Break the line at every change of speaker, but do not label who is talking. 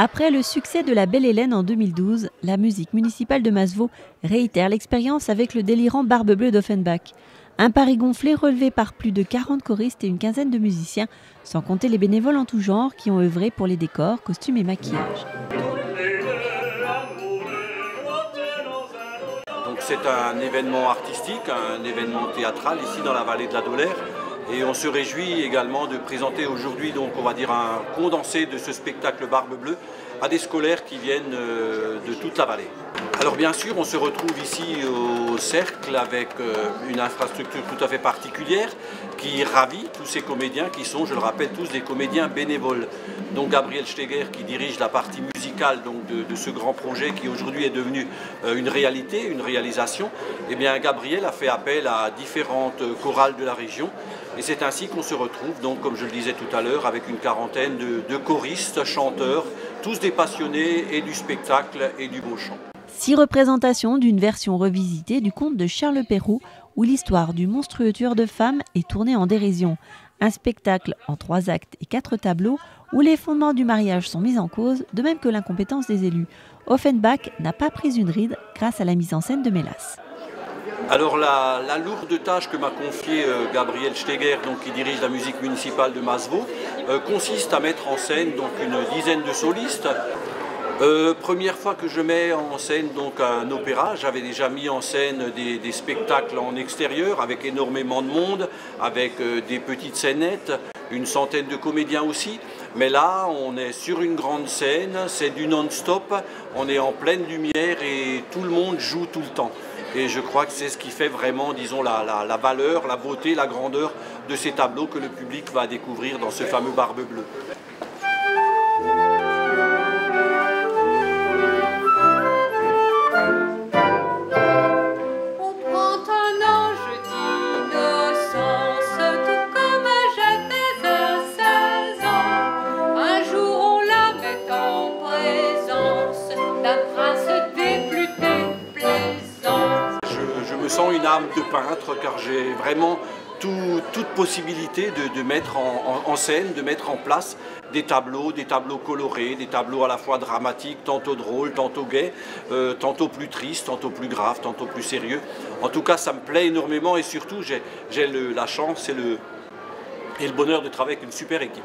Après le succès de La Belle Hélène en 2012, la musique municipale de Masevaux réitère l'expérience avec le délirant Barbe Bleue d'Offenbach. Un pari gonflé relevé par plus de 40 choristes et une quinzaine de musiciens, sans compter les bénévoles en tout genre qui ont œuvré pour les décors, costumes et maquillages.
C'est un événement artistique, un événement théâtral ici dans la vallée de la Dolère. Et on se réjouit également de présenter aujourd'hui, donc on va dire un condensé de ce spectacle Barbe Bleue à des scolaires qui viennent de toute la vallée. Alors bien sûr, on se retrouve ici au Cercle avec une infrastructure tout à fait particulière qui ravit tous ces comédiens qui sont, je le rappelle, tous des comédiens bénévoles. Donc Gabriel Steger qui dirige la partie musicale donc, de ce grand projet qui aujourd'hui est devenu une réalité, une réalisation. Eh bien Gabriel a fait appel à différentes chorales de la région et c'est ainsi qu'on se retrouve, donc comme je le disais tout à l'heure, avec une quarantaine de choristes, chanteurs, tous des passionnés et du spectacle et du beau chant.
6 représentations d'une version revisitée du conte de Charles Perrault où l'histoire du monstrueux tueur de femmes est tournée en dérision. Un spectacle en 3 actes et 4 tableaux où les fondements du mariage sont mis en cause, de même que l'incompétence des élus. Offenbach n'a pas pris une ride grâce à la mise en scène de Mélas.
Alors la lourde tâche que m'a confiée Gabriel Steger, donc, qui dirige la musique municipale de Masevaux, consiste à mettre en scène donc, une dizaine de solistes. Première fois que je mets en scène donc, un opéra, j'avais déjà mis en scène des spectacles en extérieur avec énormément de monde, avec des petites scénettes, une centaine de comédiens aussi. Mais là, on est sur une grande scène, c'est du non-stop, on est en pleine lumière et tout le monde joue tout le temps. Et je crois que c'est ce qui fait vraiment, disons, la valeur, la beauté, la grandeur de ces tableaux que le public va découvrir dans ce fameux Barbe Bleue. Je me sens une âme de peintre car j'ai vraiment toute possibilité de mettre en scène, de mettre en place des tableaux colorés, des tableaux à la fois dramatiques, tantôt drôles, tantôt gais, tantôt plus tristes, tantôt plus graves, tantôt plus sérieux. En tout cas, ça me plaît énormément et surtout, j'ai la chance et le bonheur de travailler avec une super équipe.